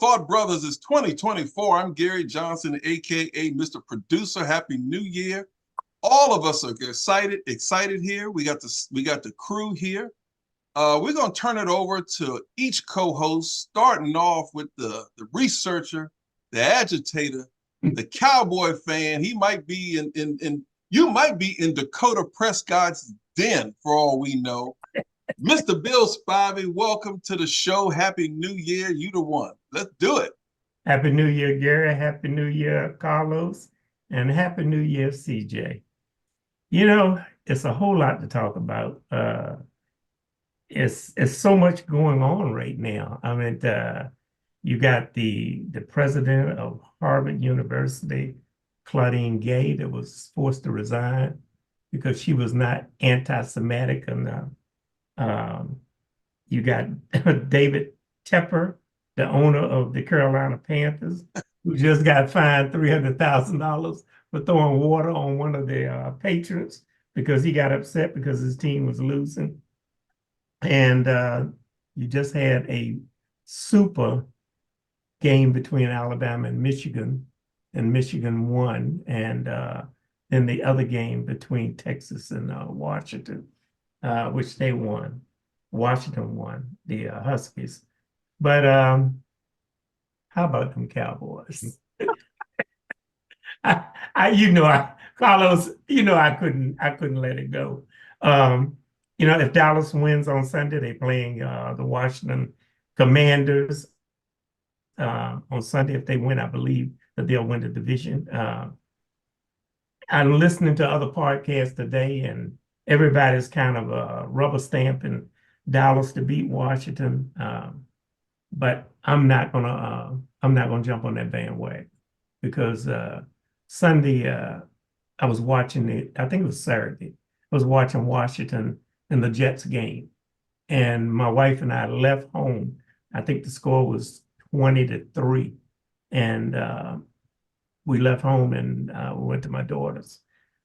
Thought Brothers. It's 2024. I'm Gary Johnson, aka Mr. Producer. Happy New Year. All of us are excited here. We got the crew here. We're gonna turn it over to each co-host, starting off with the researcher, the agitator, the cowboy fan. He might be in you might be in Dakota Prescott's den for all we know. Mr. Bill Spivey, welcome to the show. Happy New Year. You the one. Let's do it. Happy New Year, Gary. Happy New Year, Carlos. And Happy New Year, CJ. You know, it's a whole lot to talk about. It's so much going on right now. I mean, you got the president of Harvard University, Claudine Gay, that was forced to resign because she was not anti-Semitic enough. You got David Tepper, the owner of the Carolina Panthers, who just got fined $300,000 for throwing water on one of their patrons because he got upset because his team was losing. And you just had a super game between Alabama and Michigan won. And then the other game between Texas and Washington, which they won. Washington won, the Huskies. But how about them Cowboys? Carlos, I couldn't let it go. If Dallas wins on Sunday, they're playing the Washington Commanders on Sunday. If they win, I believe that they'll win the division. I'm listening to other podcasts today, and everybody's kind of rubber stamping Dallas to beat Washington. But I'm not gonna jump on that bandwagon because Sunday I was watching it. I think it was Saturday. I was watching Washington and the Jets game, and my wife and I left home. I think the score was 20-3, and we left home and we went to my daughter's,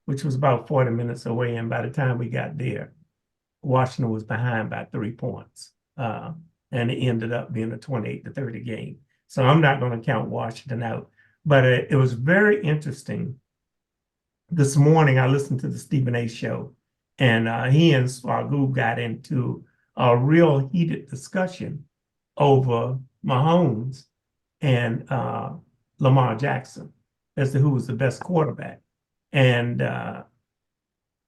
which was about 40 minutes away. And by the time we got there, Washington was behind by 3 points. And it ended up being a 28-30 game. So I'm not going to count Washington out. But it was very interesting. This morning, I listened to the Stephen A. show, and he and Swagoo got into a real heated discussion over Mahomes and Lamar Jackson as to who was the best quarterback. And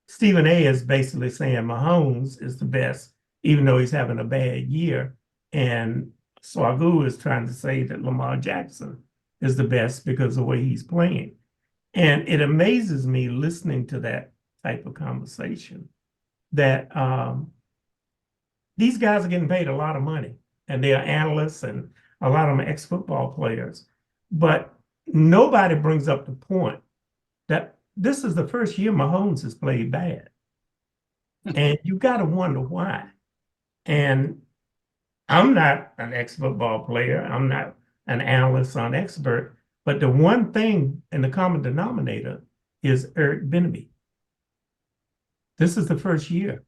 Stephen A. is basically saying Mahomes is the best, even though he's having a bad year. And Swagoo is trying to say that Lamar Jackson is the best because of the way he's playing. And it amazes me listening to that type of conversation that these guys are getting paid a lot of money, and they are analysts, and a lot of them are ex-football players. But nobody brings up the point that this is the first year Mahomes has played bad. And you got to wonder why. And I'm not an ex-football player. I'm not an analyst or an expert. But the one thing in the common denominator is Eric Bieniemy. This is the first year.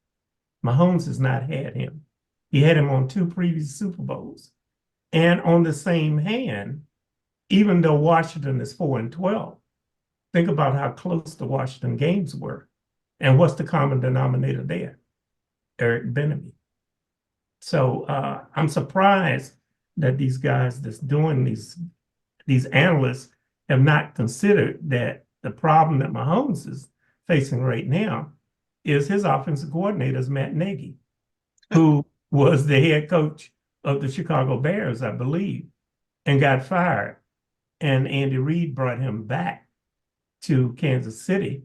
Mahomes has not had him. He had him on 2 previous Super Bowls. And on the same hand, even though Washington is 4-12, think about how close the Washington games were. And what's the common denominator there? Eric Bieniemy. So I'm surprised that these guys that's doing these analysts have not considered that the problem that Mahomes is facing right now is his offensive coordinator is Matt Nagy, who was the head coach of the Chicago Bears, I believe, and got fired. And Andy Reid brought him back to Kansas City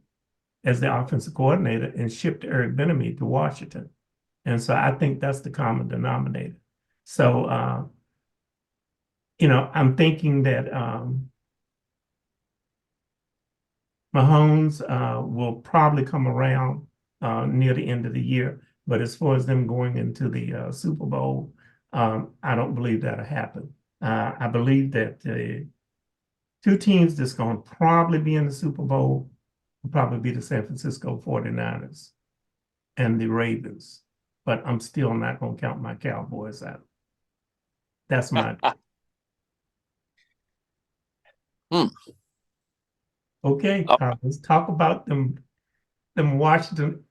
as the offensive coordinator and shipped Eric Bieniemy to Washington. And so I think that's the common denominator. So, I'm thinking that Mahomes will probably come around near the end of the year. But as far as them going into the Super Bowl, I don't believe that'll happen. I believe that the 2 teams that's going to probably be in the Super Bowl will probably be the San Francisco 49ers and the Ravens. But I'm still not going to count my Cowboys out. That's my Hmm. Okay, let's talk about them Washington.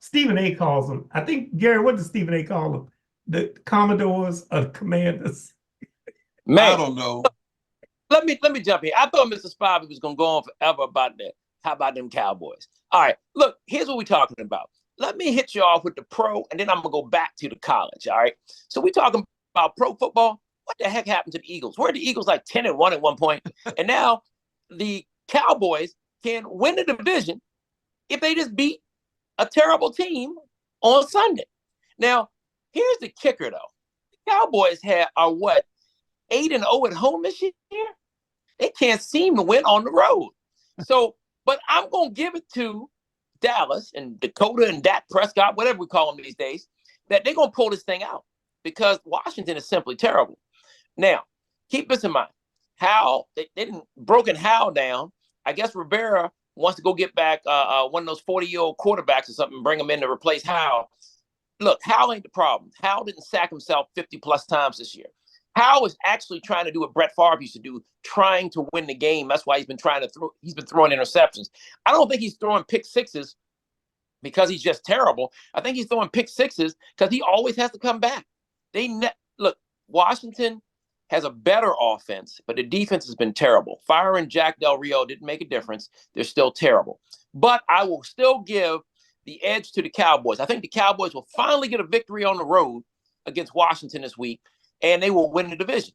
Stephen A calls them. I think Gary, what does Stephen A call them? The Commodores or the Commanders? I Man, don't know. let me jump in. I thought Mr. Spivey was gonna go on forever about that. How about them Cowboys? All right, look, here's what we're talking about. Let me hit you off with the pro, and then I'm gonna go back to the college. All right. So we talking about pro football. What the heck happened to the Eagles? Were the Eagles like 10-1 at one point? And now the Cowboys can win the division if they just beat a terrible team on Sunday. Now, here's the kicker, though. The Cowboys are what, 8-0 at home this year? They can't seem to win on the road. So, but I'm going to give it to Dallas and Dakota and Dak Prescott, whatever we call them these days, that they're going to pull this thing out because Washington is simply terrible. Now, keep this in mind. Howell, they didn't broken Howell down. I guess Rivera wants to go get back one of those 40-year-old quarterbacks or something and bring him in to replace Howell. Look, Howell ain't the problem. Howell didn't sack himself 50-plus times this year. Howell is actually trying to do what Brett Favre used to do, trying to win the game. That's why he's been throwing interceptions. I don't think he's throwing pick sixes because he's just terrible. I think he's throwing pick sixes because he always has to come back. Look, Washington has a better offense, but the defense has been terrible. Firing Jack Del Rio didn't make a difference. They're still terrible. But I will still give the edge to the Cowboys. I think the Cowboys will finally get a victory on the road against Washington this week, and they will win the division.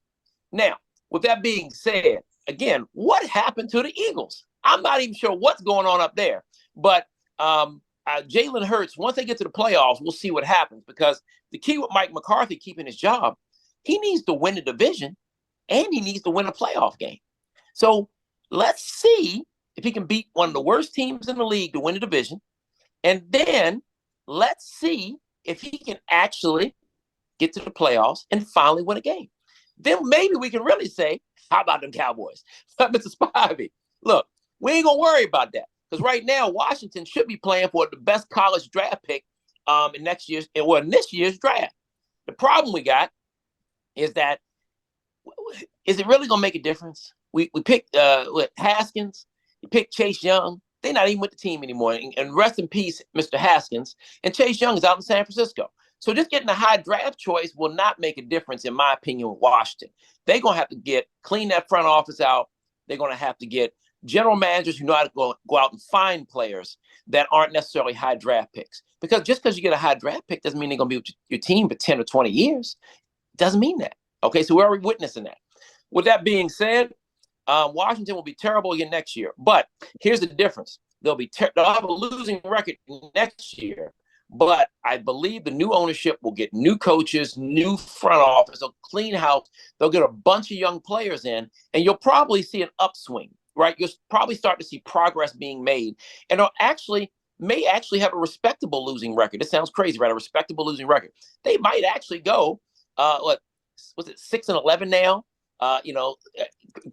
Now, with that being said, again, what happened to the Eagles? I'm not even sure what's going on up there. But Jalen Hurts, once they get to the playoffs, we'll see what happens, because the key with Mike McCarthy keeping his job, he needs to win the division and he needs to win a playoff game. So let's see if he can beat one of the worst teams in the league to win the division. And then let's see if he can actually get to the playoffs and finally win a game. Then maybe we can really say, how about them Cowboys? But Mr. Spivey, look, we ain't going to worry about that. Because right now, Washington should be playing for the best college draft pick in this year's draft. The problem we got is that, is it really going to make a difference? We picked Haskins, we picked Chase Young. They're not even with the team anymore. And rest in peace, Mr. Haskins. And Chase Young is out in San Francisco. So just getting a high draft choice will not make a difference, in my opinion, with Washington. They're going to have to clean that front office out. They're going to have to get general managers who know how to go out and find players that aren't necessarily high draft picks. Because just because you get a high draft pick doesn't mean they're going to be with your team for 10 or 20 years. It doesn't mean that. Okay, so we're already witnessing that. With that being said, Washington will be terrible again next year. But here's the difference. They'll have a losing record next year. But I believe the new ownership will get new coaches, new front office, they'll clean house. They'll get a bunch of young players in, and you'll probably see an upswing, right? You'll probably start to see progress being made. And they'll may actually have a respectable losing record. It sounds crazy, right? A respectable losing record. They might actually go, 6-11 now?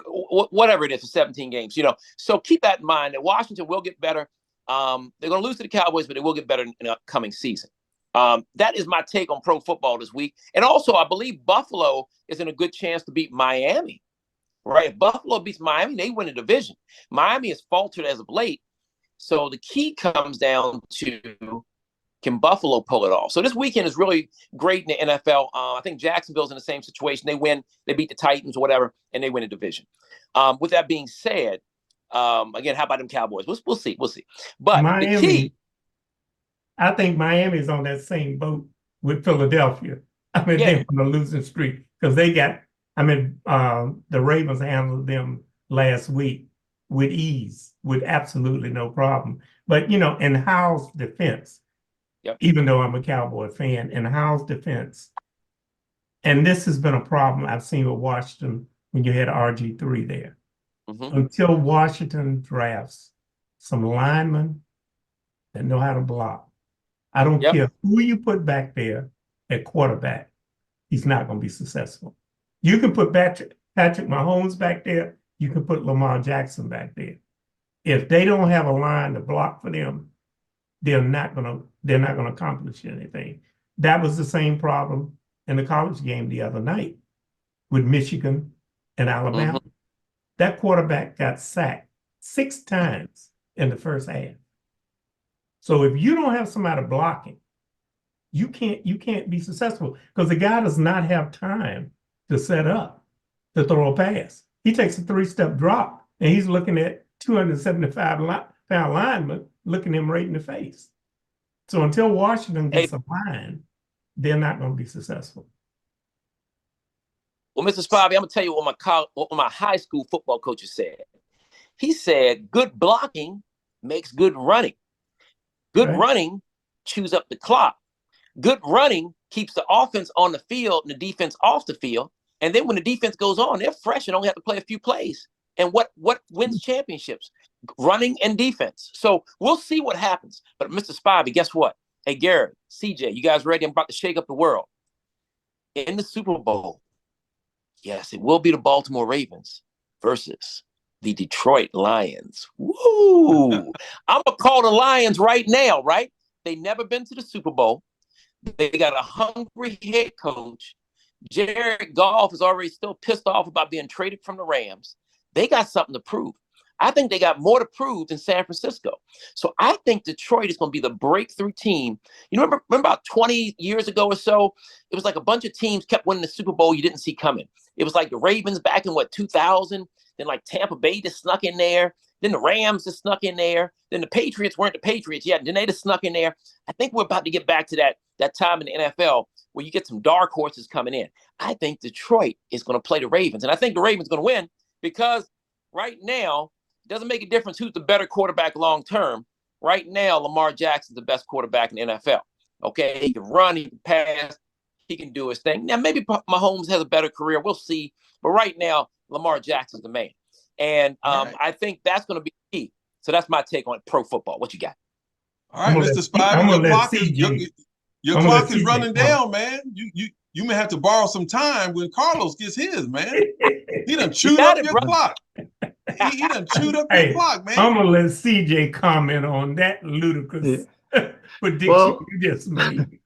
Whatever it is for 17 games, So keep that in mind that Washington will get better. They're going to lose to the Cowboys, but they will get better in the upcoming season. That is my take on pro football this week. And also, I believe Buffalo is in a good chance to beat Miami, right? If Buffalo beats Miami, they win the division. Miami has faltered as of late. So the key comes down to, can Buffalo pull it off? So this weekend is really great in the NFL. I think Jacksonville's in the same situation. They win, they beat the Titans or whatever, and they win a division. With that being said, again, how about them Cowboys? We'll see. But Miami, the key, I think Miami's on that same boat with Philadelphia. They're on a losing streak because the Ravens handled them last week with ease, with absolutely no problem. But, in Howell's defense, even though I'm a Cowboy fan, in Howell's defense, and this has been a problem I've seen with Washington when you had RG3 there. Mm-hmm. Until Washington drafts some linemen that know how to block. I don't care who you put back there at quarterback, he's not going to be successful. You can put Patrick Mahomes back there, you can put Lamar Jackson back there. If they don't have a line to block for them, they're not going to accomplish anything. That was the same problem in the college game the other night with Michigan and Alabama. Mm-hmm. that quarterback got sacked 6 times in the first half. So if you don't have somebody blocking, you can't be successful because the guy does not have time to set up to throw a pass. He takes a 3-step drop and he's looking at 275-pound lineman looking him right in the face. So until Washington gets a line, they're not going to be successful. Well, Mr. Spivey, I'm gonna tell you what my high school football coach said. He said, "Good blocking makes good running. Good running chews up the clock. Good running keeps the offense on the field and the defense off the field. And then when the defense goes on, they're fresh and only have to play a few plays. And what wins championships? Running and defense. So we'll see what happens. But Mr. Spivey, guess what? Hey, Garrett, CJ, you guys ready? I'm about to shake up the world. In the Super Bowl, yes, it will be the Baltimore Ravens versus the Detroit Lions. Woo! I'm going to call the Lions right now, right? They never been to the Super Bowl. They got a hungry head coach. Jared Goff is already still pissed off about being traded from the Rams. They got something to prove. I think they got more to prove than San Francisco. So I think Detroit is going to be the breakthrough team. You know, remember about 20 years ago or so, it was like a bunch of teams kept winning the Super Bowl you didn't see coming. It was like the Ravens back in 2000, then like Tampa Bay just snuck in there, then the Rams just snuck in there, then the Patriots weren't the Patriots yet, then they just snuck in there. I think we're about to get back to that time in the NFL where you get some dark horses coming in. I think Detroit is going to play the Ravens, and I think the Ravens are going to win because right now, it doesn't make a difference who's the better quarterback long term. Right now, Lamar Jackson's the best quarterback in the NFL. Okay, he can run, he can pass, he can do his thing. Now, maybe Mahomes has a better career. We'll see. But right now, Lamar Jackson's the man. And right. I think that's going to be key. So that's my take on pro football. What you got? All right, Mr. Spivey, your clock is running down, man. You may have to borrow some time when Carlos gets his, man. He done chewed up your clock. He done chewed up your clock, man. I'm gonna let CJ comment on that ludicrous prediction you just made.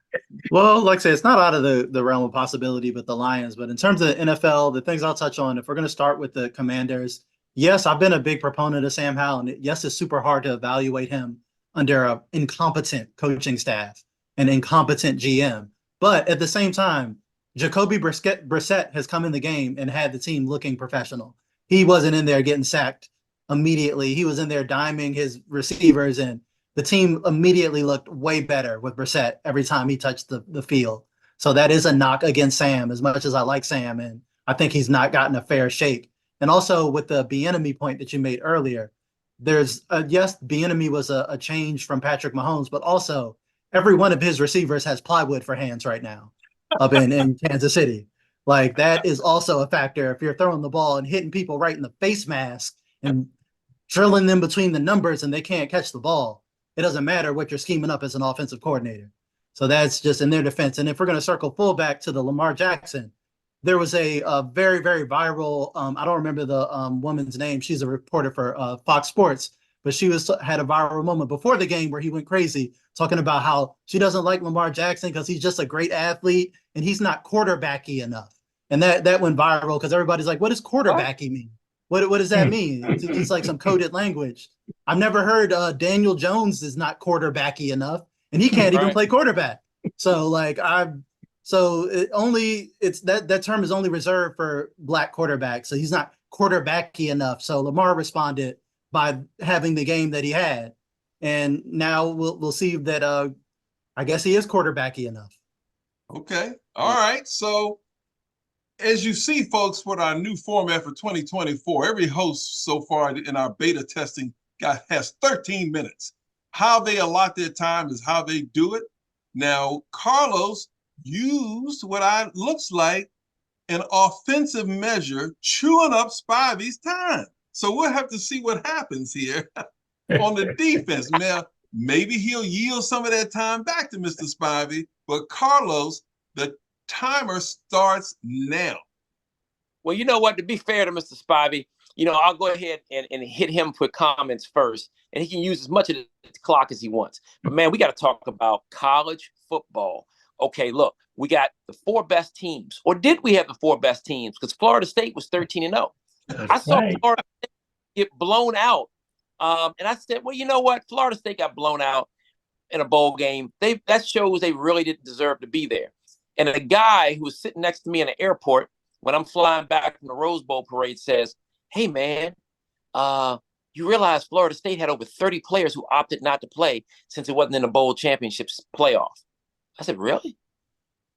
Well, like I say, it's not out of the realm of possibility with the Lions, but in terms of the NFL, the things I'll touch on, if we're going to start with the Commanders, yes, I've been a big proponent of Sam Howell, and yes, it's super hard to evaluate him under an incompetent coaching staff and incompetent GM. But at the same time, Jacoby Brissett has come in the game and had the team looking professional. He wasn't in there getting sacked immediately. He was in there diming his receivers, and the team immediately looked way better with Brissett every time he touched the field. So that is a knock against Sam, as much as I like Sam, and I think he's not gotten a fair shake. And also with the Bieniemy point that you made earlier, there's yes, Bieniemy was a change from Patrick Mahomes, but also every one of his receivers has plywood for hands right now up in Kansas City. Like, that is also a factor. If you're throwing the ball and hitting people right in the face mask and drilling them between the numbers and they can't catch the ball, it doesn't matter what you're scheming up as an offensive coordinator. So that's just in their defense. And if we're going to circle full back to the Lamar Jackson, there was a very, very viral, I don't remember the woman's name. She's a reporter for Fox Sports, but she had a viral moment before the game where he went crazy talking about how she doesn't like Lamar Jackson because he's just a great athlete and he's not quarterbacky enough. And that went viral because everybody's like, what does quarterbacky mean? What does that mean? It's like some coded language. I've never heard Daniel Jones is not quarterbacky enough, and he can't even play quarterback. So like that term is only reserved for black quarterbacks. So he's not quarterbacky enough. So Lamar responded by having the game that he had, and now we'll see that I guess he is quarterbacky enough. Okay, all right. So as you see, folks, with our new format for 2024, every host so far in our beta testing has 13 minutes. How they allot their time is how they do it. Now, Carlos used what looks like an offensive measure, chewing up Spivey's time. So we'll have to see what happens here on the defense. Now, maybe he'll yield some of that time back to Mr. Spivey, but Carlos, the timer starts now. Well, you know what? To be fair to Mr. Spivey, I'll go ahead and hit him for comments first, and he can use as much of the clock as he wants. But, man, we got to talk about college football. Okay, look, we got the 4 best teams. Or did we have the 4 best teams? Because Florida State was 13-0. That's I saw right. Florida State get blown out. And I said, well, you know what? Florida State got blown out in a bowl game. That shows they really didn't deserve to be there. And a guy who was sitting next to me in the airport when I'm flying back from the Rose Bowl parade says, hey, man, you realize Florida State had over 30 players who opted not to play since it wasn't in the bowl championships playoff. I said, really?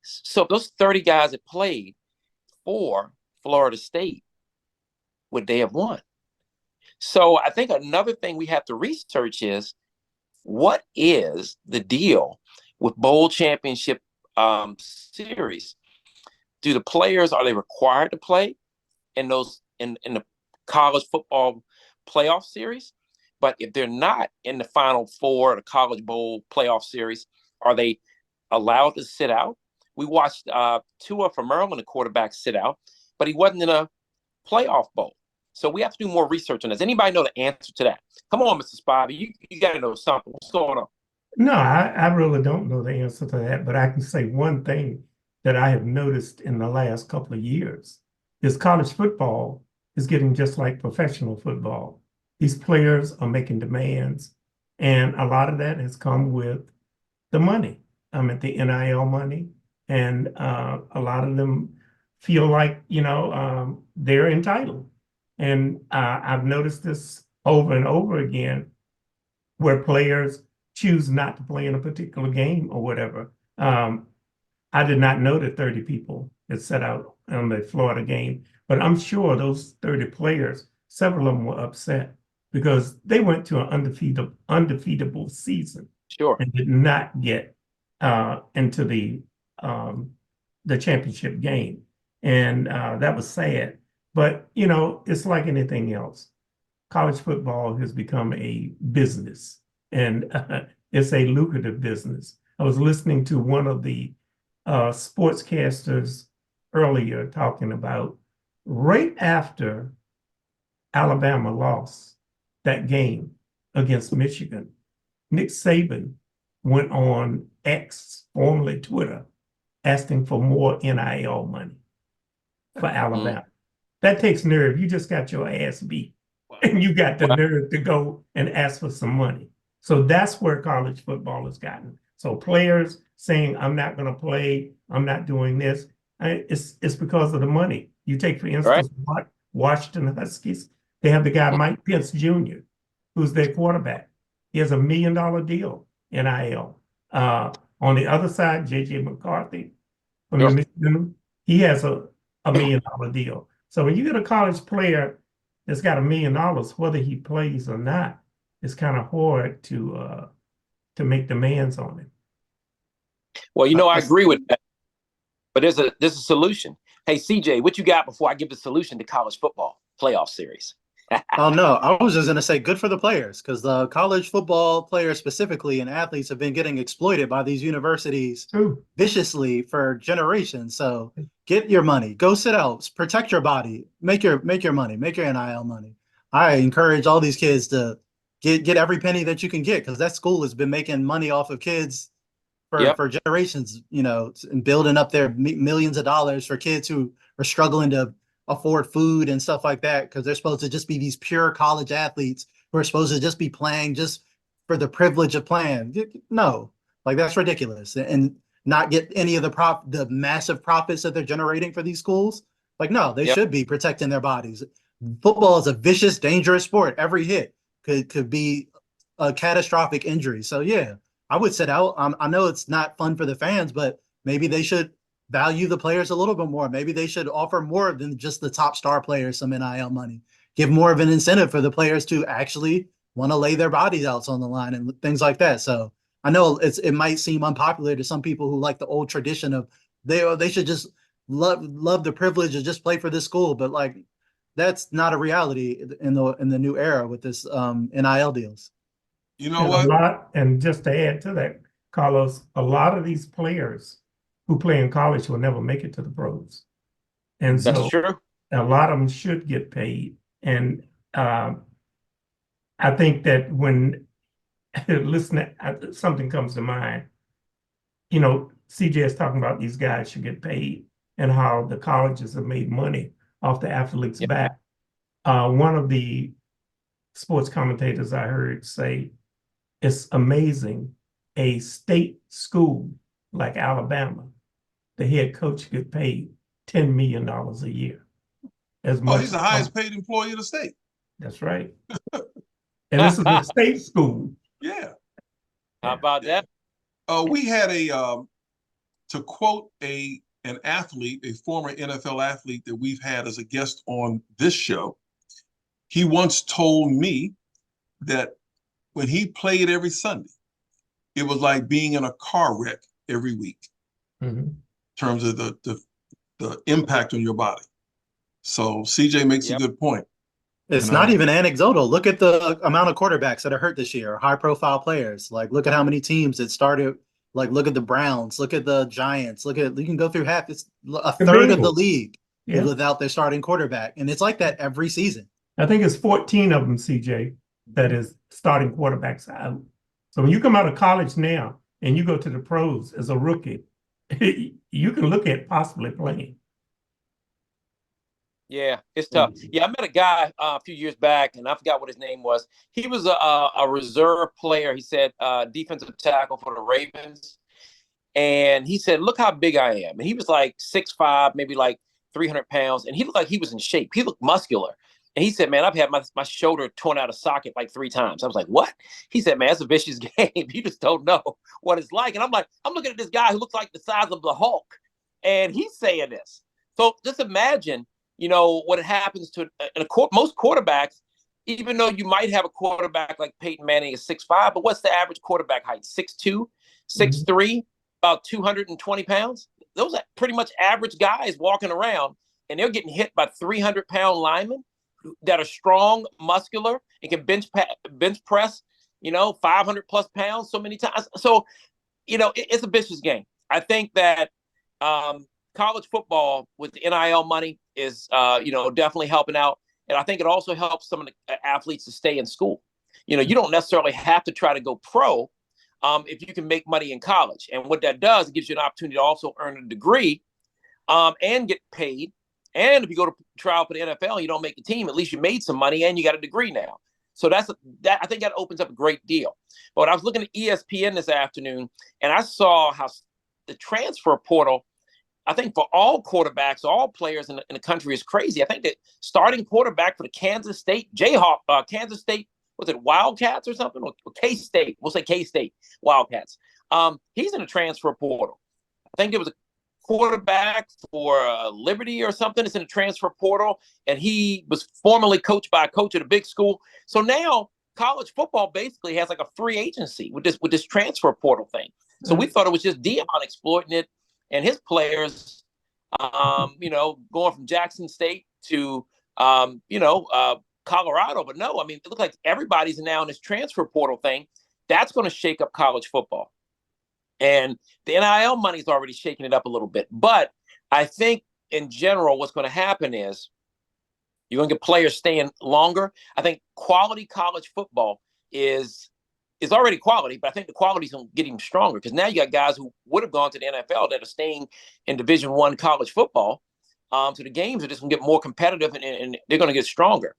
So if those 30 guys that played for Florida State, would they have won? So I think another thing we have to research is, what is the deal with bowl championship series? Do the players, are they required to play in those in the college football playoff series? But if they're not in the Final Four or the College Bowl playoff series, are they allowed to sit out? We watched Tua from Maryland, the quarterback, sit out, but he wasn't in a playoff bowl. So we have to do more research on this. Anybody know the answer to that? Come on, Mr. Spivey, you got to know something. What's going on? No, I really don't know the answer to that, but I can say one thing that I have noticed in the last couple of years is college football is getting just like professional football. These players are making demands, and a lot of that has come with the money. I mean, the NIL money, and a lot of them feel like, they're entitled. And I've noticed this over and over again, where players choose not to play in a particular game or whatever. I did not know that 30 people had set out on the Florida game, but I'm sure those 30 players, several of them were upset because they went to an undefeatable season. Sure. And did not get into the championship game. And that was sad. But, it's like anything else. College football has become a business, and it's a lucrative business. I was listening to one of the sportscasters earlier talking about right after Alabama lost that game against Michigan, Nick Saban went on X, formerly Twitter, asking for more NIL money for Alabama. That takes nerve. You just got your ass beat, and you got the nerve to go and ask for some money. So that's where college football has gotten. So players saying, I'm not going to play, I'm not doing this, it's because of the money. You take, for instance, Washington Huskies. They have the guy Mike Pence Jr., who's their quarterback. He has $1 million deal, NIL. On the other side, J.J. McCarthy from Michigan, he has a $1 million deal. So when you get a college player that's got $1 million, whether he plays or not, it's kind of hard to make demands on him. Well, I agree with that, but there's a solution. Hey, CJ, what you got before I give the solution to college football playoff series? Oh, no, I was just going to say good for the players, because the college football players specifically and athletes have been getting exploited by these universities viciously for generations. So get your money, go sit out, protect your body, make your money, make your NIL money. I encourage all these kids to get every penny that you can get, because that school has been making money off of kids for generations, and building up their millions of dollars for kids who are struggling to afford food and stuff like that, because they're supposed to just be these pure college athletes who are supposed to just be playing just for the privilege of playing. No, like, that's ridiculous. And not get any of the massive profits that they're generating for these schools. Like, no, they should be protecting their bodies. Football is a vicious, dangerous sport. Every hit could be a catastrophic injury. So yeah, I would sit out. I know it's not fun for the fans, but maybe they should value the players a little bit more. Maybe they should offer more than just the top star players some NIL money. Give more of an incentive for the players to actually want to lay their bodies out on the line and things like that. So I know it might seem unpopular to some people who like the old tradition of they should just love the privilege of just play for this school, but like, that's not a reality in the new era with this NIL deals. You know what? And just to add to that, Carlos, a lot of these players who play in college will never make it to the pros. And so That's true. A lot of them should get paid. And I think that when something comes to mind, CJ is talking about these guys should get paid and how the colleges have made money off the athletes' back. One of the sports commentators I heard say it's amazing a state school like Alabama, the head coach get paid $10 million a year. As Oh, much he's the highest paid employee in the state. That's right. And this is a state school. Yeah. How about that? We had to quote an athlete, a former NFL athlete that we've had as a guest on this show. He once told me that when he played every Sunday, it was like being in a car wreck every week in terms of the impact on your body. So CJ makes a good point. It's not even anecdotal. Look at the amount of quarterbacks that are hurt this year, high profile players. Like, look at how many teams that started. Like, look at the Browns, look at the Giants, you can go through half. It's a third of the league without their starting quarterback. And it's like that every season. I think it's 14 of them, CJ, that is starting quarterbacks out. So when you come out of college now and you go to the pros as a rookie, you can look at possibly playing. Yeah, it's tough. Yeah, I met a guy a few years back, and I forgot what his name was. He was a reserve player. He said defensive tackle for the Ravens. And he said, look how big I am. And he was like 6'5", maybe like 300 pounds. And he looked like he was in shape. He looked muscular. And he said, man, I've had my shoulder torn out of socket like 3 times. I was like, what? He said, man, it's a vicious game. You just don't know what it's like. And I'm like, I'm looking at this guy who looks like the size of the Hulk. And he's saying this. So just imagine, what happens to most quarterbacks, even though you might have a quarterback like Peyton Manning is 6'5", but what's the average quarterback height? 6'2", 6'3", about 220 pounds. Those are pretty much average guys walking around, and they're getting hit by 300-pound linemen that are strong, muscular, and can bench press, 500 plus pounds so many times. So, it's a vicious game. I think that college football with the NIL money is, definitely helping out. And I think it also helps some of the athletes to stay in school. You don't necessarily have to try to go pro if you can make money in college. And what that does, it gives you an opportunity to also earn a degree and get paid. And if you go to trial for the NFL and you don't make the team, at least you made some money and you got a degree now. So I think that opens up a great deal. But I was looking at ESPN this afternoon, and I saw how the transfer portal, I think for all quarterbacks, all players in the country is crazy. I think that starting quarterback for the Kansas State was it Wildcats or something? Or K-State, we'll say K-State Wildcats. He's in the transfer portal. I think there was a quarterback for Liberty or something. It's in the transfer portal, and he was formerly coached by a coach at a big school. So now college football basically has like a free agency with this transfer portal thing. So we thought it was just Deion exploiting it and his players, going from Jackson State to, Colorado. But no, I mean, it looks like everybody's now in this transfer portal thing. That's going to shake up college football. And the NIL money is already shaking it up a little bit. But I think in general, what's going to happen is you're going to get players staying longer. I think quality college football is already quality, but I think the quality is going to get even stronger because now you got guys who would have gone to the NFL that are staying in Division I college football. So the games are just going to get more competitive and they're going to get stronger.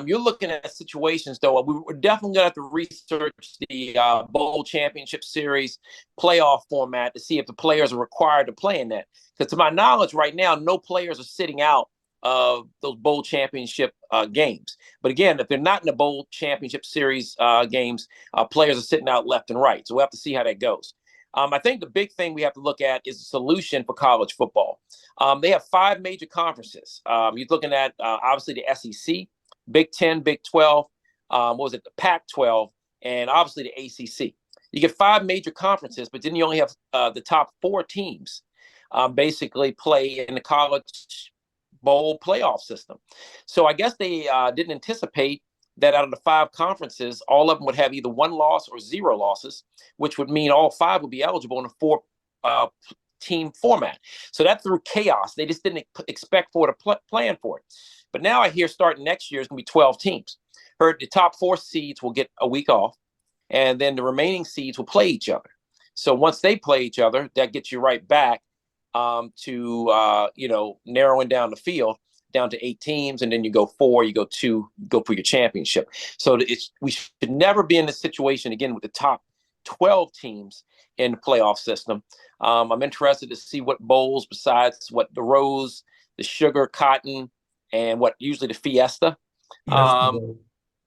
You're looking at situations, though, we're definitely going to have to research the Bowl Championship Series playoff format to see if the players are required to play in that. Because to my knowledge right now, no players are sitting out of those Bowl Championship games. But again, if they're not in the Bowl Championship Series games, players are sitting out left and right. So we'll have to see how that goes. I think the big thing we have to look at is the solution for college football. They have 5 major conferences. You're looking at, obviously, the SEC, Big 10, Big 12, the Pac-12, and obviously the ACC. You get 5 major conferences, but then you only have the top 4 teams basically play in the college bowl playoff system. So I guess they didn't anticipate that out of the 5 conferences, all of them would have either 1 loss or 0 losses, which would mean all 5 would be eligible in a 4-team format. So that threw chaos. They just didn't expect for it to plan for it. But now I hear starting next year is going to be 12 teams. Heard the top 4 seeds will get a week off, and then the remaining seeds will play each other. So once they play each other, that gets you right back to narrowing down the field. down to 8 teams, and then you go 4, you go 2, you go for your championship. So we should never be in this situation again with the top 12 teams in the playoff system. I'm interested to see what bowls besides what the Rose, the Sugar, Cotton, and what usually the Fiesta.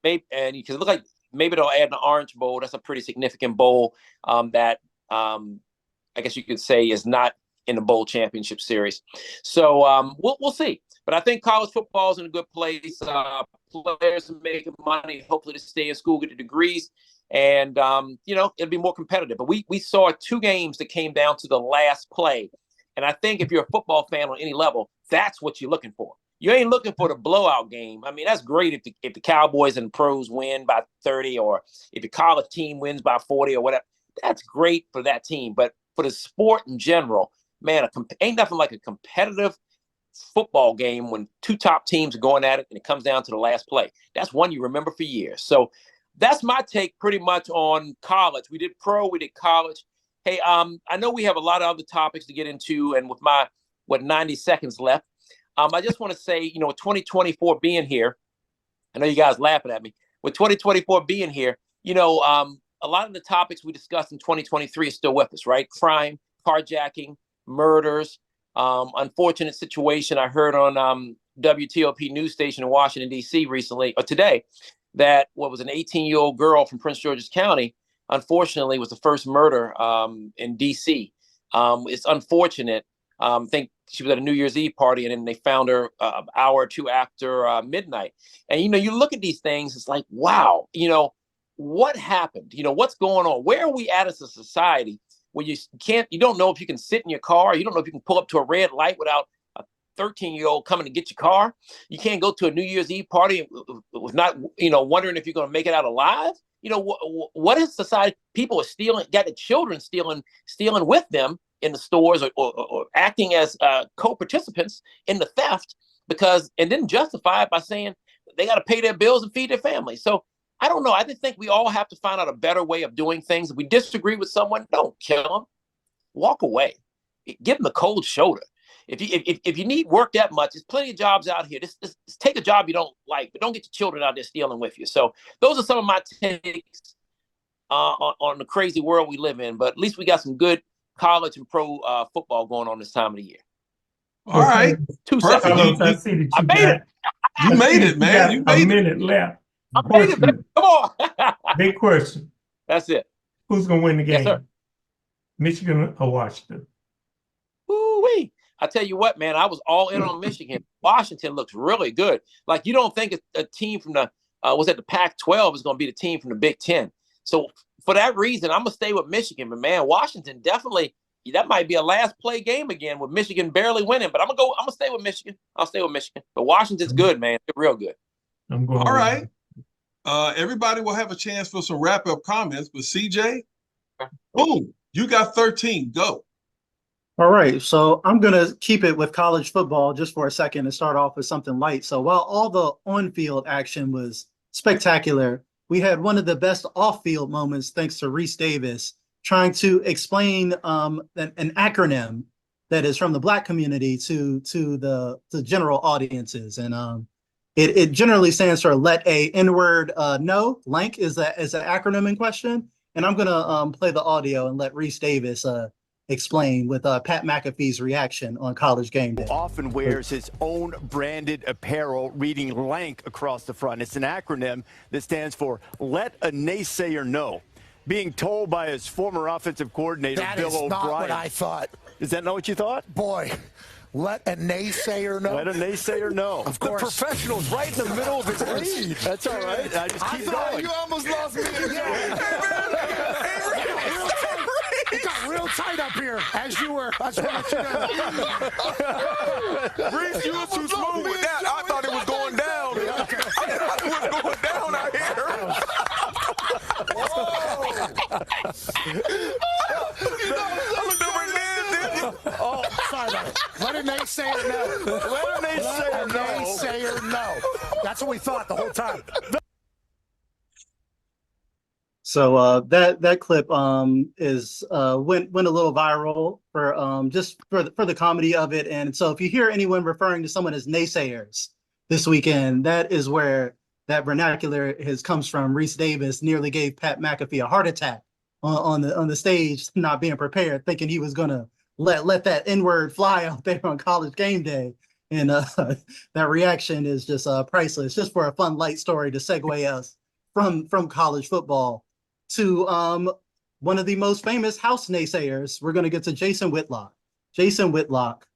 Maybe, and you can look like maybe they'll add an Orange Bowl. That's a pretty significant bowl that I guess you could say is not in the bowl championship series. So we'll see. But I think college football is in a good place. Players are making money, hopefully to stay in school, get the degrees, and it'll be more competitive. But we saw 2 games that came down to the last play. And I think if you're a football fan on any level, that's what you're looking for. You ain't looking for the blowout game. I mean, that's great if the Cowboys and pros win by 30, or if the college team wins by 40 or whatever. That's great for that team. But for the sport in general, man, ain't nothing like a competitive football game when 2 top teams are going at it and it comes down to the last play. That's one you remember for years. So that's my take pretty much on college. We did pro, we did college. Hey, I know we have a lot of other topics to get into, and with my 90 seconds left, I just want to say, 2024 being here, I know you guys laughing at me. With 2024 being here, a lot of the topics we discussed in 2023 are still with us, right? Crime, carjacking, murders, unfortunate situation. I heard on WTOP news station in Washington, D.C. recently, or today, that what was an 18-year-old girl from Prince George's County, unfortunately, was the first murder in D.C. It's unfortunate. I think she was at a New Year's Eve party, and then they found her an hour or 2 after midnight. And, you look at these things, it's like, wow, what happened? What's going on? Where are we at as a society where you don't know if you can sit in your car, you don't know if you can pull up to a red light without a 13-year-old coming to get your car. You can't go to a New Year's Eve party with not, wondering if you're going to make it out alive. What is society? People are stealing, got the children stealing with them in the stores, or acting as co-participants in the theft, and then justify it by saying they got to pay their bills and feed their family. So I don't know. I just think we all have to find out a better way of doing things. If we disagree with someone, don't kill them. Walk away. Give them the cold shoulder. If you need work that much, there's plenty of jobs out here. Just take a job you don't like, but don't get your children out there stealing with you. So those are some of my takes on the crazy world we live in. But at least we got some good college and pro football going on this time of the year. All right. 2 Perfect. seconds. I see that I made it. You made it, man. You a made it. minute left. I made it, man. Come on. Big question. That's it. Who's going to win the game? Yes, sir. Michigan or Washington? Woo-wee. I tell you what, man, I was all in on Michigan. Washington looks really good. Like, you don't think a team from the the Pac-12 is going to be the team from the Big Ten. So for that reason, I'm going to stay with Michigan. But, man, Washington definitely, that might be a last play game again with Michigan barely winning. But I'm going to stay with Michigan. I'll stay with Michigan. But Washington's good, man. They're real good. I'm going. All right. Everybody will have a chance for some wrap-up comments. But, CJ, boom, you got 13. Go. All right, so I'm going to keep it with college football just for a second and start off with something light. So while all the on-field action was spectacular, we had one of the best off-field moments thanks to Reese Davis trying to explain an acronym that is from the Black community to the general audiences. And it generally stands for Let a N-word know. LANK is an acronym in question. And I'm going to play the audio and let Reese Davis explain with Pat McAfee's reaction on College Game Day. Often wears his own branded apparel reading LANK across the front. It's an acronym that stands for Let a Naysayer Know. Being told by his former offensive coordinator, Bill O'Brien. That is not what I thought. Is that not what you thought? Boy, let a naysayer know. Let a naysayer know. Of course. The professional's right in the middle of his lead. That's all right. I just keep going. You almost lost me again. It got real tight up here as you were. I just want to let you know. Reese, you were too smooth with that. I thought it was going down. I thought it was going down out here. I looked over and did. Oh, sorry about it. Let a naysayer know. Let a naysayer know. Naysayer know. That's what we thought the whole time. So that clip is went a little viral for just for the comedy of it. And so if you hear anyone referring to someone as naysayers this weekend, that is where that vernacular comes from. Reese Davis nearly gave Pat McAfee a heart attack on the stage, not being prepared, thinking he was gonna let that N-word fly out there on College Game Day. And that reaction is just priceless. Just for a fun, light story to segue us from college football to one of the most famous house naysayers. We're going to get to Jason Whitlock. Jason Whitlock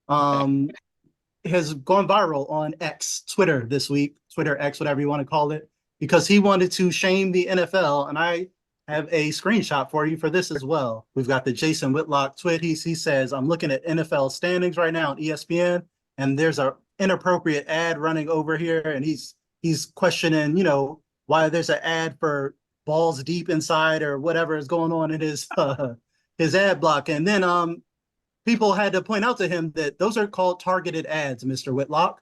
has gone viral on X, Twitter this week, Twitter X, whatever you want to call it, because he wanted to shame the NFL. And I have a screenshot for you for this as well. We've got the Jason Whitlock tweet. He says, I'm looking at NFL standings right now on ESPN, and there's an inappropriate ad running over here. And he's questioning, why there's an ad for balls deep inside or whatever is going on in his ad block. And then people had to point out to him that those are called targeted ads, Mr. Whitlock.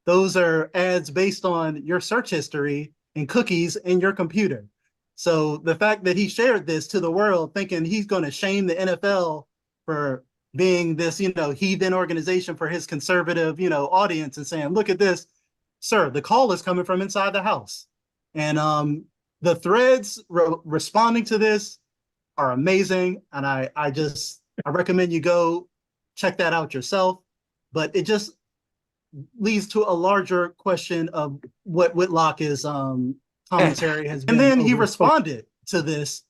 Those are ads based on your search history and cookies in your computer. So the fact that he shared this to the world thinking he's going to shame the NFL for being this, heathen organization for his conservative, audience, and saying, look at this, sir, the call is coming from inside the house. And the threads responding to this are amazing. And I recommend you go check that out yourself. But it just leads to a larger question of what Whitlock is commentary has been. And then he responded to this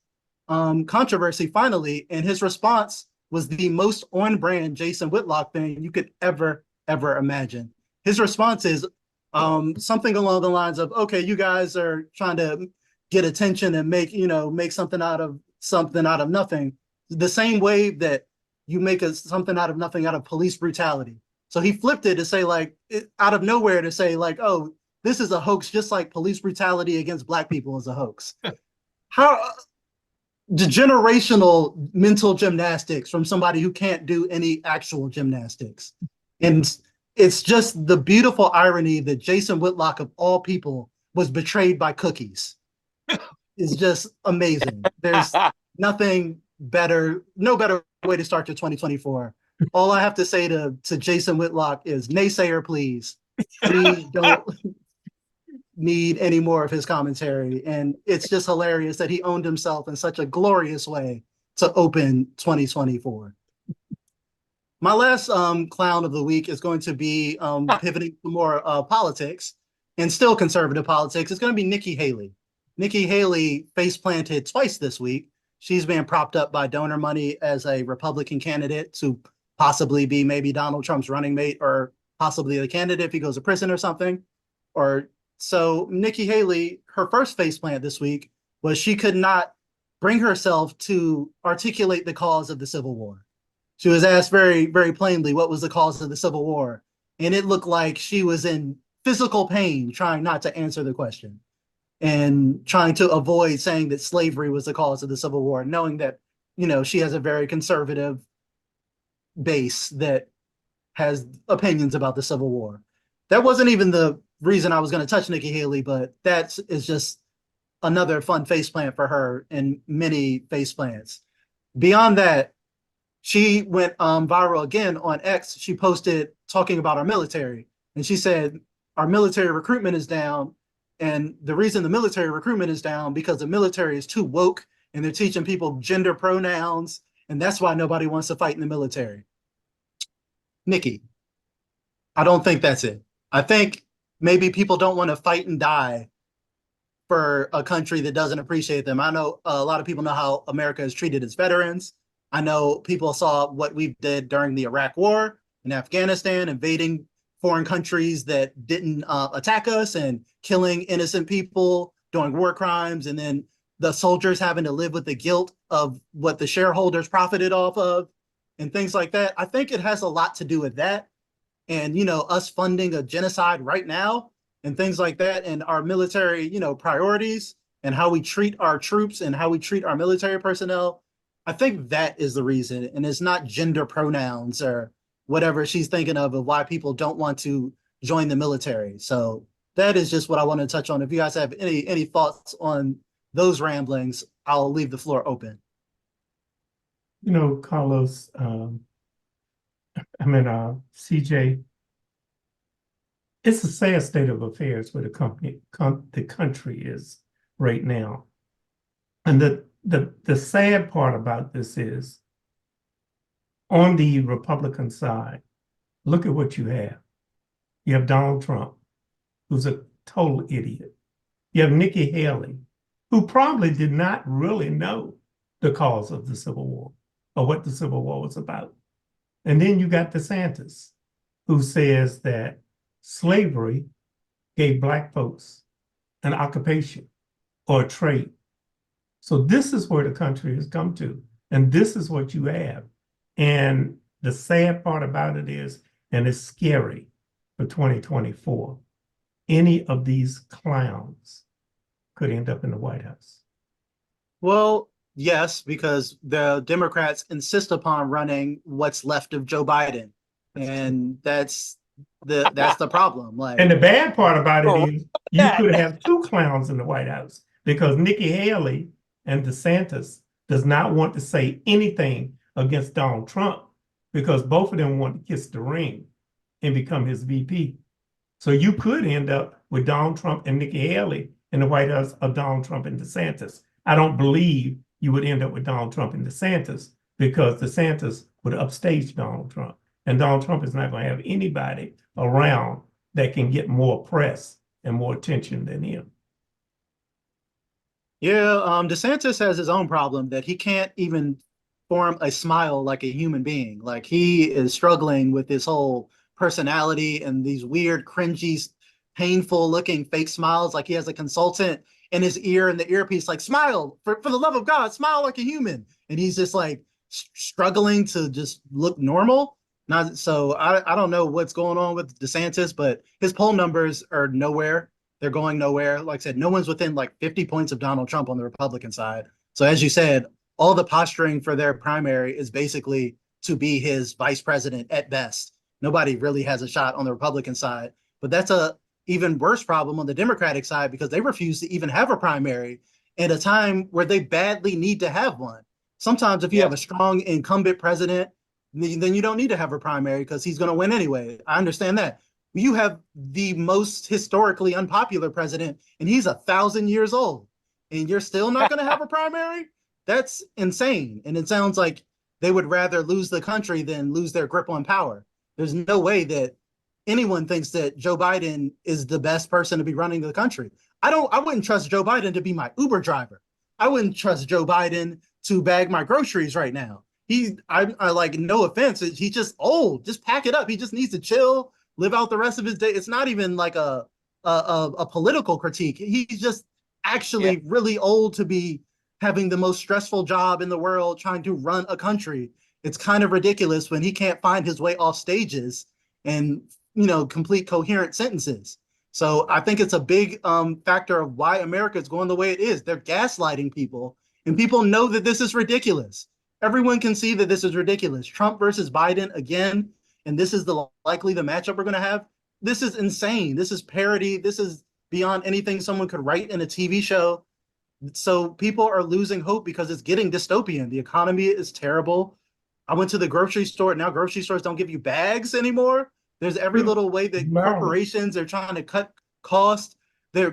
controversy finally, and his response was the most on-brand Jason Whitlock thing you could ever imagine. His response is something along the lines of, okay, you guys are trying to get attention and make something out of nothing, the same way that you make something out of nothing out of police brutality. So he flipped it to say, out of nowhere, to say, oh, this is a hoax, just like police brutality against Black people is a hoax. How the generational mental gymnastics from somebody who can't do any actual gymnastics. And it's just the beautiful irony that Jason Whitlock, of all people, was betrayed by cookies. Is just amazing. There's nothing better, no better way to start your 2024. All I have to say to Jason Whitlock is, naysayer, please. We don't need any more of his commentary. And it's just hilarious that he owned himself in such a glorious way to open 2024. My last clown of the week is going to be pivoting to more politics, and still conservative politics. It's going to be Nikki Haley. Nikki Haley face planted twice this week. She's being propped up by donor money as a Republican candidate to possibly be maybe Donald Trump's running mate, or possibly the candidate if he goes to prison or something. So Nikki Haley, her first face plant this week was she could not bring herself to articulate the cause of the Civil War. She was asked very, very plainly what was the cause of the Civil War, and it looked like she was in physical pain trying not to answer the question and trying to avoid saying that slavery was the cause of the Civil War, knowing that, she has a very conservative base that has opinions about the Civil War. That wasn't even the reason I was going to touch Nikki Haley, but that is just another fun faceplant for her and many faceplants. Beyond that, she went viral again on X. She posted talking about our military, and she said, our military recruitment is down. And the reason the military recruitment is down because the military is too woke and they're teaching people gender pronouns. And that's why nobody wants to fight in the military. Nikki, I don't think that's it. I think maybe people don't want to fight and die for a country that doesn't appreciate them. I know a lot of people know how America is treated its veterans. I know people saw what we did during the Iraq War in Afghanistan, invading foreign countries that didn't attack us and killing innocent people, doing war crimes, and then the soldiers having to live with the guilt of what the shareholders profited off of and things like that. I think it has a lot to do with that. And, us funding a genocide right now and things like that, and our military, priorities and how we treat our troops and how we treat our military personnel. I think that is the reason. And it's not gender pronouns or whatever she's thinking of why people don't want to join the military. So that is just what I want to touch on. If you guys have any thoughts on those ramblings, I'll leave the floor open. You know, Carlos, CJ, it's a sad state of affairs where the country is right now. And the sad part about this is, on the Republican side, look at what you have. You have Donald Trump, who's a total idiot. You have Nikki Haley, who probably did not really know the cause of the Civil War or what the Civil War was about. And then you got DeSantis, who says that slavery gave Black folks an occupation or a trade. So this is where the country has come to, and this is what you have. And the sad part about it is, and it's scary for 2024, any of these clowns could end up in the White House. Well, yes, because the Democrats insist upon running what's left of Joe Biden, and that's the problem. Like, and the bad part about it is, you could have two clowns in the White House, because Nikki Haley and DeSantis does not want to say anything against Donald Trump, because both of them want to kiss the ring and become his VP. So you could end up with Donald Trump and Nikki Haley in the White House, or Donald Trump and DeSantis. I don't believe you would end up with Donald Trump and DeSantis, because DeSantis would upstage Donald Trump. And Donald Trump is not going to have anybody around that can get more press and more attention than him. yeah, DeSantis has his own problem that he can't even form a smile like a human being. Like, he is struggling with this whole personality and these weird, cringy, painful looking fake smiles. Like, he has a consultant in his ear and the earpiece, like, smile, for the love of God, smile like a human. And he's just like struggling to just look normal. So I don't know what's going on with DeSantis, but his poll numbers are nowhere. They're going nowhere. Like I said, no one's within like 50 points of Donald Trump on the Republican side. So as you said, all the posturing for their primary is basically to be his vice president at best. Nobody really has a shot on the Republican side, but that's a even worse problem on the Democratic side, because they refuse to even have a primary at a time where they badly need to have one. Sometimes if you have a strong incumbent president, then you don't need to have a primary because he's going to win anyway. I understand that. You have the most historically unpopular president, and he's 1,000 years old, and you're still not going to have a primary? That's insane. And it sounds like they would rather lose the country than lose their grip on power. There's no way that anyone thinks that Joe Biden is the best person to be running the country. I wouldn't trust Joe Biden to be my Uber driver. I wouldn't trust Joe Biden to bag my groceries right now. I like, no offense, he's just old. Just pack it up. He just needs to chill, live out the rest of his day. It's not even like a political critique. He's just actually really old to be having the most stressful job in the world, trying to run a country. It's kind of ridiculous when he can't find his way off stages and, complete coherent sentences. So I think it's a big factor of why America is going the way it is. They're gaslighting people, and people know that this is ridiculous. Everyone can see that this is ridiculous. Trump versus Biden again, and this is likely the matchup we're going to have. This is insane. This is parody. This is beyond anything someone could write in a TV show. So people are losing hope because it's getting dystopian. The economy is terrible. I went to the grocery store. Now grocery stores don't give you bags anymore. There's every little way that corporations are trying to cut costs.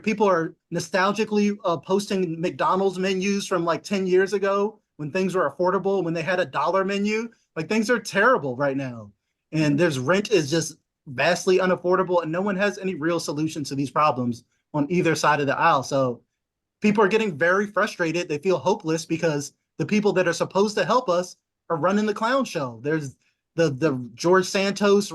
People are nostalgically posting McDonald's menus from like 10 years ago when things were affordable, when they had a $1 menu. Like, things are terrible right now. And rent is just vastly unaffordable, and no one has any real solution to these problems on either side of the aisle. So people are getting very frustrated. They feel hopeless because the people that are supposed to help us are running the clown show. There's the George Santos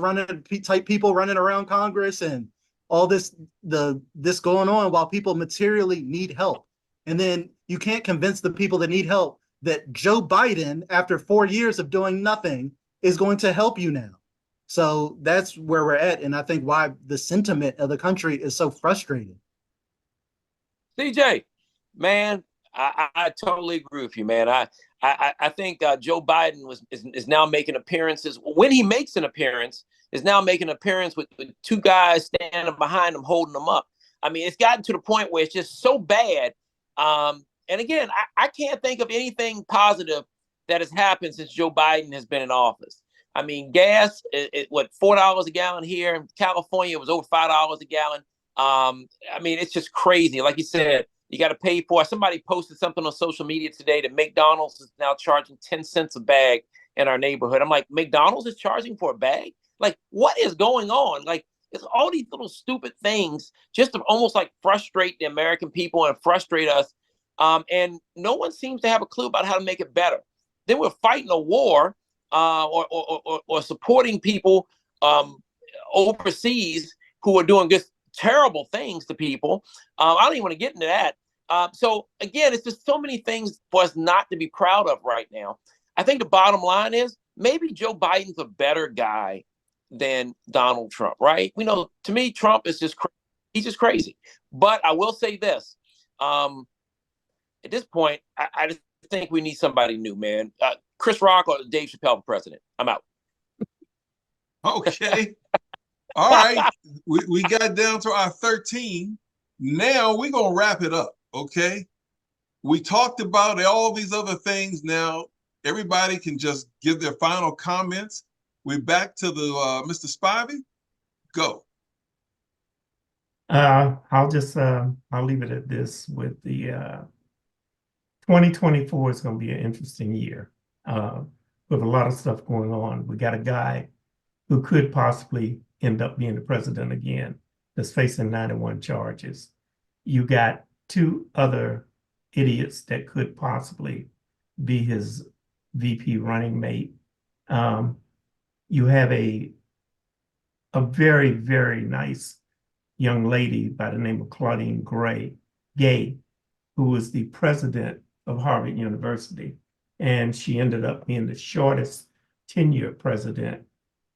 type people running around Congress, and all this going on while people materially need help. And then you can't convince the people that need help that Joe Biden, after 4 years of doing nothing, is going to help you now. So that's where we're at, and I think why the sentiment of the country is so frustrating. CJ, man, I totally agree with you, man. I think Joe Biden is now making appearances. When he makes an appearance, is now making an appearance with two guys standing behind him, holding him up. I mean, it's gotten to the point where it's just so bad And again, I can't think of anything positive that has happened since Joe Biden has been in office. I mean, gas, what, $4 a gallon here in California, it was over $5 a gallon. I mean, it's just crazy. Like you said, you got to pay for it. Somebody posted something on social media today that McDonald's is now charging 10 cents a bag in our neighborhood. I'm like, McDonald's is charging for a bag? Like, what is going on? Like, it's all these little stupid things just to almost like frustrate the American people and frustrate us. And no one seems to have a clue about how to make it better. Then we're fighting a war or supporting people overseas who are doing just terrible things to people. I don't even want to get into that. So again, it's just so many things for us not to be proud of right now. I think the bottom line is maybe Joe Biden's a better guy than Donald Trump, right? We know, to me, Trump is just he's just crazy. But I will say this: at this point, I just think we need somebody new, man. Chris Rock or Dave Chappelle for president. I'm out. Okay. All right. We got down to our 13. Now we're going to wrap it up. Okay. We talked about all these other things. Now everybody can just give their final comments. We're back to the Mr. Spivey. Go. I'll leave it at this with the 2024 is going to be an interesting year with a lot of stuff going on. We got a guy who could possibly end up being the president again that's facing 91 charges. You got two other idiots that could possibly be his VP running mate. You have a very, very nice young lady by the name of Claudine Gay, who was the president of Harvard University. And she ended up being the shortest tenured president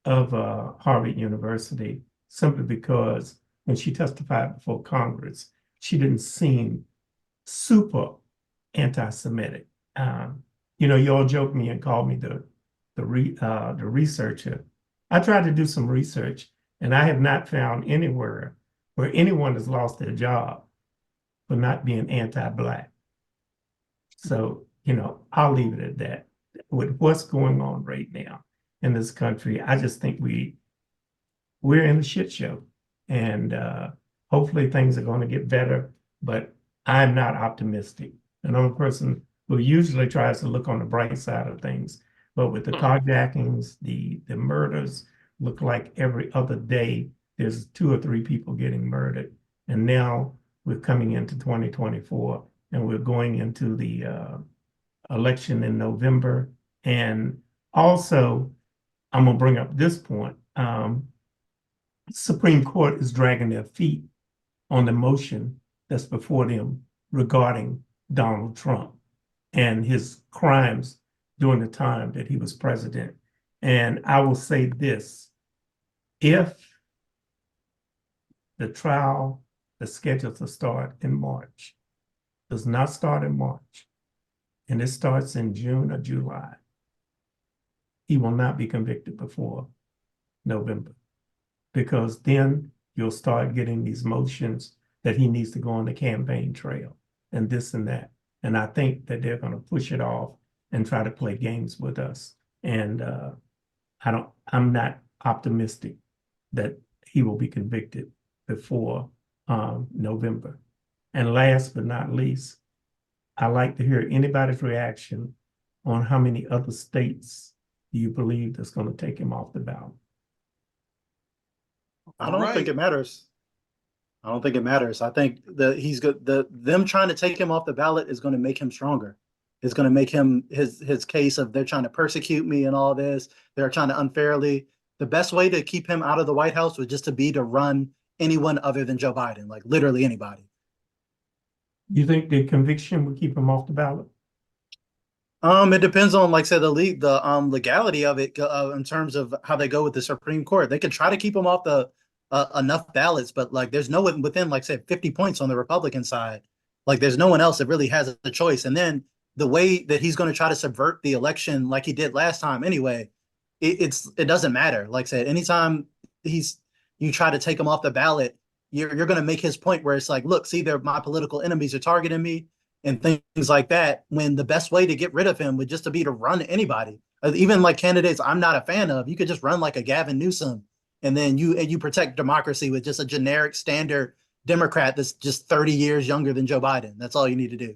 of Harvard University, simply because when she testified before Congress, she didn't seem super anti-Semitic. You know, you all joke me and call me the researcher. I tried to do some research, and I have not found anywhere where anyone has lost their job for not being anti-Black. So, you know, I'll leave it at that. With what's going on right now in this country, I just think we're in a shit show, and hopefully things are going to get better, but I'm not optimistic. And I'm a person who usually tries to look on the bright side of things, but with the carjackings, the murders, look like every other day there's 2 or 3 people getting murdered. And now we're coming into 2024, and we're going into the election in November. And also, I'm gonna bring up this point. Supreme Court is dragging their feet on the motion that's before them regarding Donald Trump and his crimes during the time that he was president. And I will say this: if the trial that's scheduled to start in March does not start in March, and it starts in June or July, he will not be convicted before November, because then you'll start getting these motions that he needs to go on the campaign trail and this and that. And I think that they're going to push it off and try to play games with us. And I'm not optimistic that he will be convicted before November. And last but not least, I'd like to hear anybody's reaction on how many other states do you believe that's going to take him off the ballot? I don't think it matters. I don't think it matters. I think that he's good. Them trying to take him off the ballot is going to make him stronger. It's going to make him his case of they're trying to persecute me and all this. They're trying to unfairly. The best way to keep him out of the White House would just to run anyone other than Joe Biden, like literally anybody. You think the conviction would keep him off the ballot? It depends on, like I said, the legality of it in terms of how they go with the Supreme Court. They could try to keep him off the enough ballots, but like there's no one within, like say, 50 points on the Republican side. Like there's no one else that really has a choice. And then the way that he's going to try to subvert the election, like he did last time, anyway, it doesn't matter. Like I said, anytime you try to take him off the ballot, you're going to make his point where it's like, look, see, my political enemies are targeting me. and things like that, when the best way to get rid of him would just to be to run anybody. Even like candidates I'm not a fan of, you could just run like a Gavin Newsom, and then you protect democracy with just a generic standard Democrat that's just 30 years younger than Joe Biden. That's all you need to do.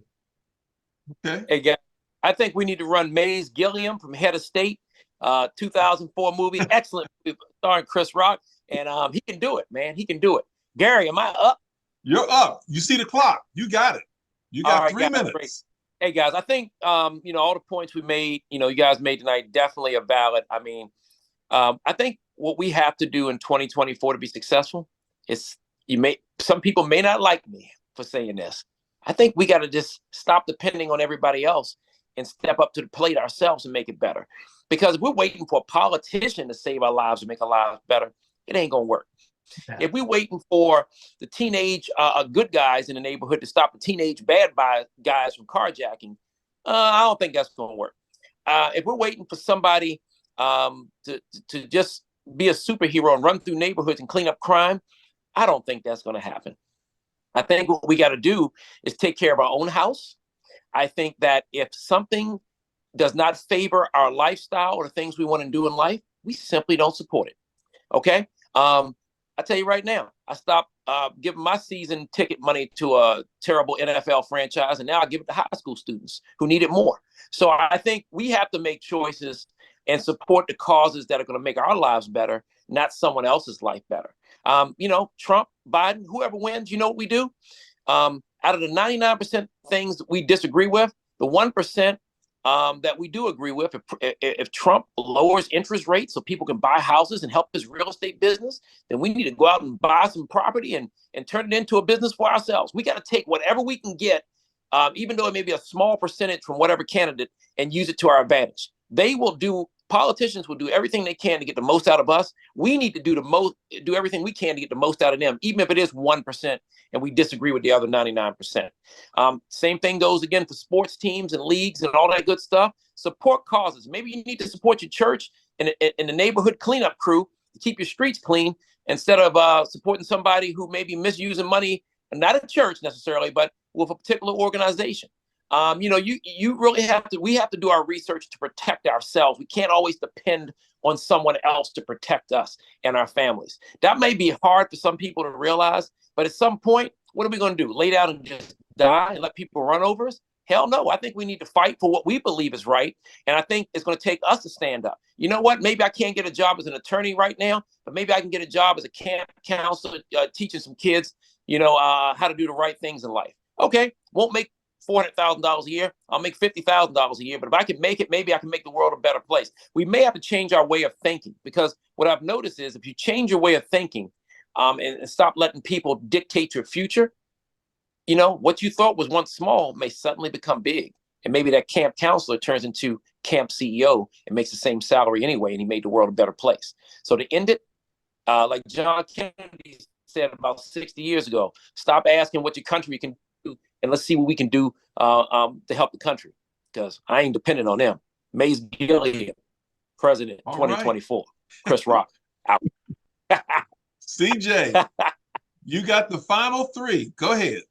Okay. Hey, guys, I think we need to run Maze Gilliam from Head of State, 2004 movie, excellent movie starring Chris Rock, and he can do it, man. He can do it. Gary, am I up? You're up. You see the clock. You got it. You got All right, 3 guys, minutes. great. Hey guys, I think all the points we made, you guys made tonight definitely are valid. I mean, I think what we have to do in 2024 to be successful is some people may not like me for saying this. I think we got to just stop depending on everybody else and step up to the plate ourselves and make it better. Because if we're waiting for a politician to save our lives and make our lives better, it ain't gonna work. If we're waiting for the teenage good guys in the neighborhood to stop the teenage bad guys from carjacking, I don't think that's going to work. If we're waiting for somebody to just be a superhero and run through neighborhoods and clean up crime, I don't think that's going to happen. I think what we got to do is take care of our own house. I think that if something does not favor our lifestyle or the things we want to do in life, we simply don't support it. Okay? I tell you right now, I stopped giving my season ticket money to a terrible NFL franchise, and now I give it to high school students who need it more. So I think we have to make choices and support the causes that are going to make our lives better, not someone else's life better. Trump, Biden, whoever wins, you know what we do? Out of the 99% things that we disagree with, the 1% that we do agree with, if Trump lowers interest rates so people can buy houses and help his real estate business, then we need to go out and buy some property and turn it into a business for ourselves. We got to take whatever we can get, even though it may be a small percentage from whatever candidate, and use it to our advantage. Politicians will do everything they can to get the most out of us. We need to do everything we can to get the most out of them, even if it is 1% and we disagree with the other 99%. Same thing goes again for sports teams and leagues and all that good stuff. Support causes. Maybe you need to support your church and the neighborhood cleanup crew to keep your streets clean instead of supporting somebody who may be misusing money, not a church necessarily, but with a particular organization. You really we have to do our research to protect ourselves. We can't always depend on someone else to protect us and our families. That may be hard for some people to realize, but at some point, what are we going to do? Lay down and just die and let people run over us? Hell no. I think we need to fight for what we believe is right. And I think it's going to take us to stand up. You know what? Maybe I can't get a job as an attorney right now, but maybe I can get a job as a camp counselor, teaching some kids, how to do the right things in life. Okay. Won't make $400,000 a year. I'll make $50,000 a year. But if I can make it, maybe I can make the world a better place. We may have to change our way of thinking, because what I've noticed is if you change your way of thinking and stop letting people dictate your future, what you thought was once small may suddenly become big. And maybe that camp counselor turns into camp CEO and makes the same salary anyway, and he made the world a better place. So to end it, like John Kennedy said about 60 years ago, stop asking what your country can do, and let's see what we can do to help the country, because I ain't dependent on them. Maze Gilliam, President, All 2024. Right. Chris Rock, out. CJ, you got the final 3. Go ahead.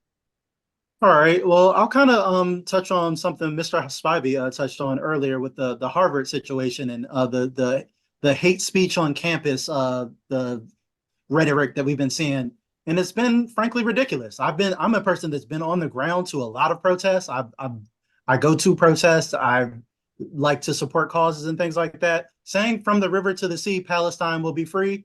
All right. Well, I'll kind of touch on something Mr. Spivey touched on earlier with the Harvard situation and the hate speech on campus, the rhetoric that we've been seeing. And it's been frankly ridiculous. I'm a person that's been on the ground to a lot of protests. I go to protests. I like to support causes and things like that. Saying from the river to the sea, Palestine will be free,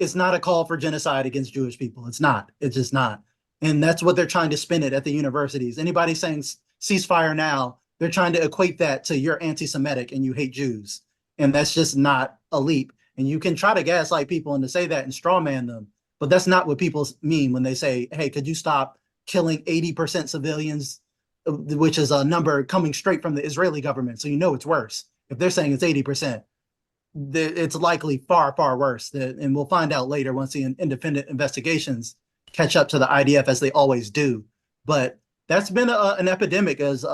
is not a call for genocide against Jewish people. It's not. It's just not. And that's what they're trying to spin it at the universities. Anybody saying ceasefire now, they're trying to equate that to you're anti-Semitic and you hate Jews. And that's just not a leap. And you can try to gaslight people and to say that and strawman them. But that's not what people mean when they say, hey, could you stop killing 80% civilians, which is a number coming straight from the Israeli government. So it's worse. If they're saying it's 80%, it's likely far, far worse. And we'll find out later once the independent investigations catch up to the IDF, as they always do. But that's been an epidemic, as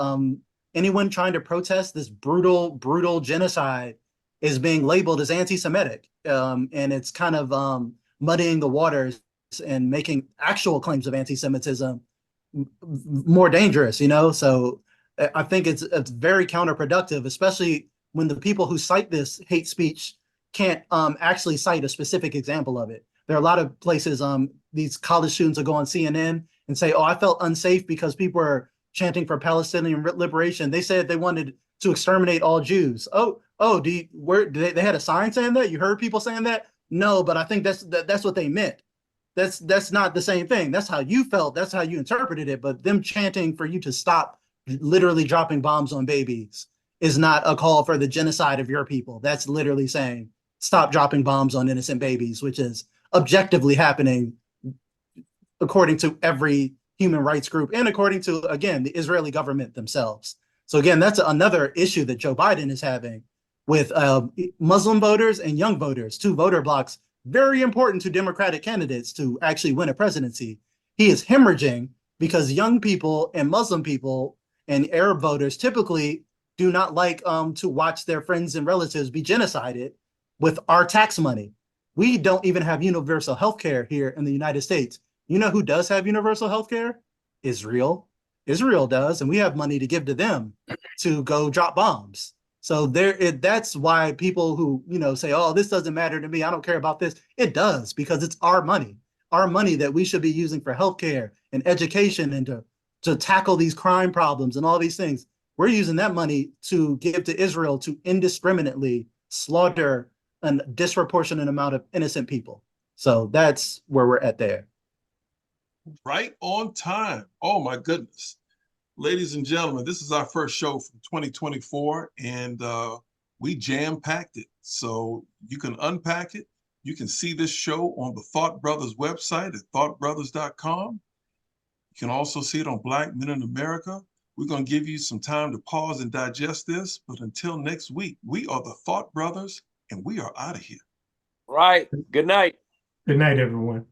anyone trying to protest this brutal, brutal genocide is being labeled as anti-Semitic. And it's kind of muddying the waters and making actual claims of anti-Semitism more dangerous, you know? So I think it's very counterproductive, especially when the people who cite this hate speech can't actually cite a specific example of it. There are a lot of places, these college students will go on CNN and say, oh, I felt unsafe because people were chanting for Palestinian liberation. They said they wanted to exterminate all Jews. They had a sign saying that? You heard people saying that? No, but I think that's what they meant. That's not the same thing. That's how you felt. That's how you interpreted it. But them chanting for you to stop literally dropping bombs on babies is not a call for the genocide of your people. That's literally saying stop dropping bombs on innocent babies, which is objectively happening according to every human rights group and according to, again, the Israeli government themselves. So again, that's another issue that Joe Biden is having with Muslim voters and young voters, two voter blocks, very important to Democratic candidates to actually win a presidency. He is hemorrhaging because young people and Muslim people and Arab voters typically do not like to watch their friends and relatives be genocided with our tax money. We don't even have universal health care here in the United States. You know who does have universal health care? Israel. Israel does, and we have money to give to them to go drop bombs. So that's why people who, say, oh, this doesn't matter to me, I don't care about this. It does, because it's our money that we should be using for healthcare and education and to tackle these crime problems and all these things. We're using that money to give to Israel to indiscriminately slaughter a disproportionate amount of innocent people. So that's where we're at there. Right on time. Oh my goodness. Ladies and gentlemen, this is our first show from 2024, and we jam-packed it. So you can unpack it. You can see this show on the Thought Brothers website at thoughtbrothers.com. You can also see it on Black Men in America. We're going to give you some time to pause and digest this. But until next week, we are the Thought Brothers, and we are out of here. Right. Good night. Good night, everyone.